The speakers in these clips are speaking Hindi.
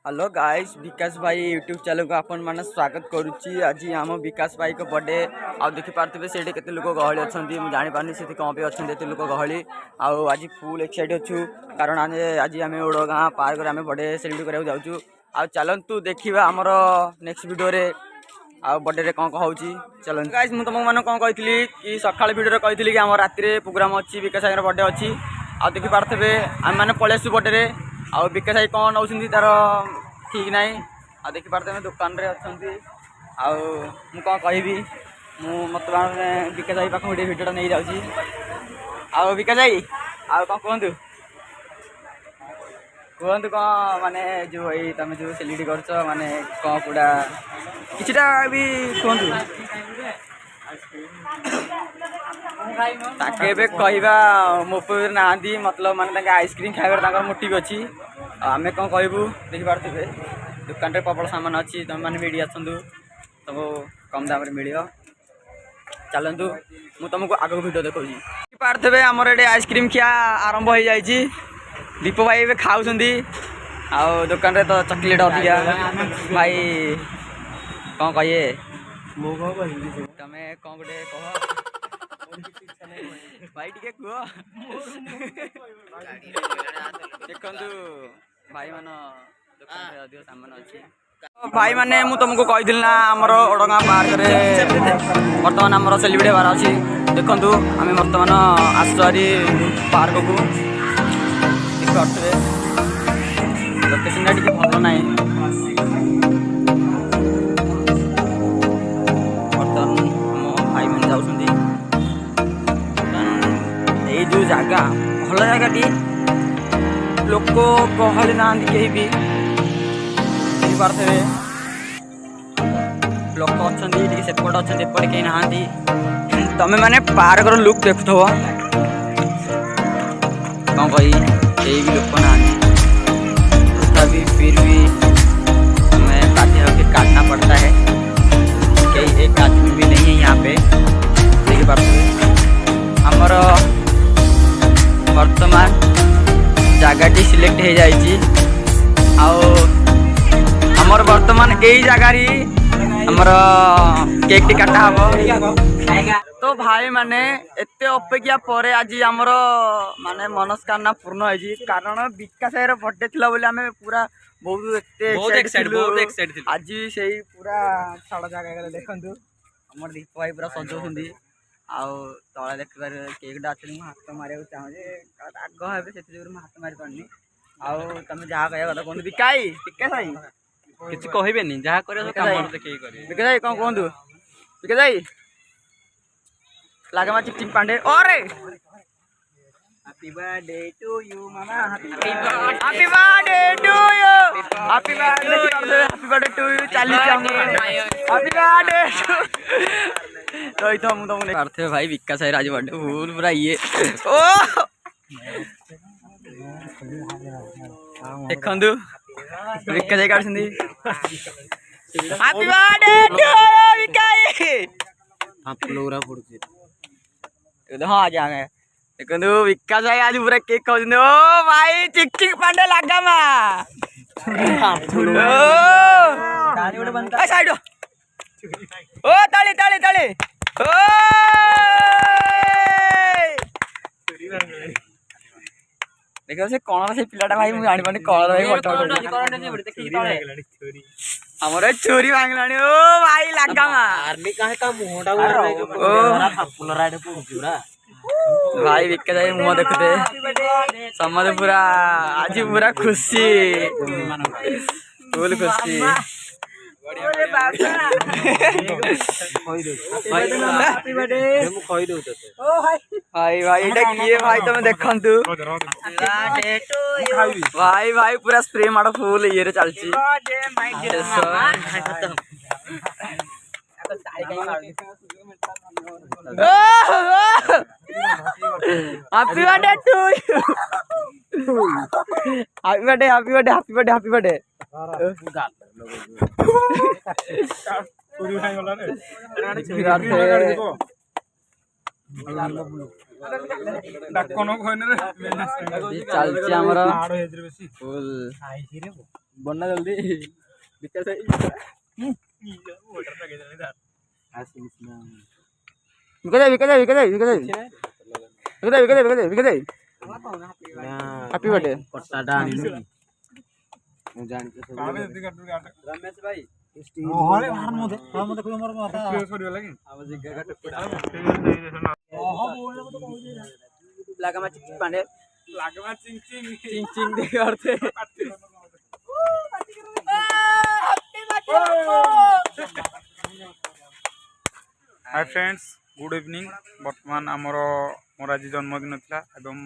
हेलो गाइस विकास भाई यूट्यूब चैनल को आपण माने स्वागत करुच्ची। आज आम विकास भाई को बर्थडे आ देखि पार्थिबे सेठी केते लोक गहली अछंती मु जानि पारनी सेठी कम पे अछंती एते लोक गहली आ आज फुल एक्साइटेड अछु कारण आज आम ओडगाँ पार्क रे आम बर्थडे सेलिब्रेट करबा जाउछु। आ चलंतु देखिबा हमर नेक्स्ट वीडियो रे आ बर्थडे रे कोन होउची। चलन गाइस मु तुमक माने कोन कहितली कि सकाळ वीडियो रे कहितली कि हम रात रे प्रोग्राम अछि विकास भाई रो बर्थडे अछि आ देखि पारथिबे हम माने पळेसु बर्थडे रे आ विकास भाई कौन नौ तार ठीक ना आ देखी पार्थे दुकान रे अच्छी आउ कौन कहि मत विकास भाई पाख गोटे भिडियो नहीं जाऊँगी। आउ विकास भाई आउ कौन कहतु कहतु कौन माने जो भाई तुम जो सेलिब्रेट कर माने कौन पूरा किटा भी कहतु ताके कहवा मोबाइल ना मतलब माने आइसक्रीम खाइबार मोटिव अच्छी आमे कौन कहबू देखी पार्थे दुकान रे प्रबल सामान अच्छी तुम मैंने भिड़ी आसतु तुमको कम दाम मिल चलतु मु तुमको आग भिडियो देखा पार्थे आमर ये आइसक्रीम खिया आरंभ हो जाए। दीप भाई ए खाऊ आउ दुकान रे तो चॉकलेट अधिका भाई कौन कहे तमें कौन गोटे कह भाई टे कह देखु भाई मान दुकान रे अधिक सामान अच्छी भाई माने मु तुमको कही ना आमर ओडगाँ पार्क रे बर्तमान आमर सेलिब्रेट होबार अच्छी। देखु आम बर्तमान आसुरी पार्क को देखिए लोकेशन टी भल ना बर्तमान आम भाई मैंने जाऊँ ये जो जगह भल जगह टी लोक गहली ना कहीं भी पार्थे लोक अच्छा सेपट अच्छा एपटे कहीं ना तमें मैंने पार्क लुक देखु कौन कही कहीं भी लोक ना तभी फिर भी हमें काटे फिर काटना पड़ता है। कहीं एक आदमी भी नहीं है यहाँ पे देखिए पार्थे हमर वर्तमान जगह सिलेक्ट हो जाए आमर वर्तमान यही जगार हमर केक टी काटा हम तो भाई माने एते अपेक्षा पर आज आमर माने मनस्कामना पूर्ण हो कारण विकास भाई बर्थडे थिला बोली आमे पूरा बहुत एक्साइटेड आज से पूरा छड़ जगह देखु हमर दीप भाई पूरा सजाऊँ आउ तला देख केकटा अच्छे हाथ मारे चाहूँ आग हे से हाथ मारी पारनी आउ तुम जहाँ कह कथा कहूँ विकाई विकास भाई किसी कहबेनि जहाँ कर विकास भाई कौन कहतु विकास भाई लागे चिकचिक पांडे अरे हैप्पी बर्थडे टू यू मामा happy birthday to you happy birthday to you चली हैप्पी बर्थडे तो इतो हम तुमने पार्थे भाई विकास भाई आज बर्थडे फुल पूरा ये ओ देखंदु विकास भाई काटछंदी हैप्पी बर्थडे टू विकाई आप लोरा पड़छ हां आ जाए देखंदु विकास भाई आज पूरा केक खाउछंदी ओ भाई चिकचिक पांडे लागा मा ओ ताली ओडे बनता ए साइड ओ ताली ताली ताली ओ देखो से कौन से पिलाटा भाई मु जानि पानी कौन भाई फोटो हमरे चोरी मांगलानी ओ भाई लागा मा आर्मी काहे का मुंहटा ओ फुलरा एडे पूरा भाई विकास भाई मुंह देखते समझ पूरा आज पूरा खुशी फुल खुशी ओरे बाबा हैप्पी बर्थडे मु कहि दउ तते ओ भाई भाई एटा किए भाई तुम देखंतु भाई भाई पूरा स्प्रे मार फुल ये रे चलची happy birthday to you happy birthday happy birthday happy birthday happy birthday चलती बन्ना जल्दी विकास भाई हैप्पी बर्थडे कट्टाटा रमेश भाई लागा चिंग पांडे चिंग चिंग दे करते हाय फ्रेंड्स गुड इवनिंग बर्तमान आमर मोर आज जन्मदिन था एवं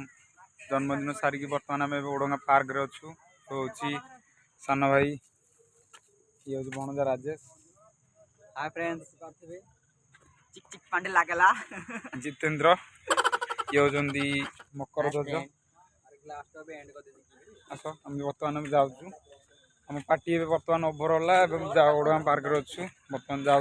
जन्मदिन सारिकी बर्तमान आम ओडंगा पार्क रे अच्छु तो हूँ सान भाई ये हूँ भणजा राजेश हाय फ्रेंड्स चिक चिक पांडे लागला जितेंद्र ये हूँ मकर ध्वज आस आम बर्तमान जाऊँ आम पार्टी बर्तमान ओभर है ओडगाँ पार्क रे अच्छु बर्तमान जाऊँ।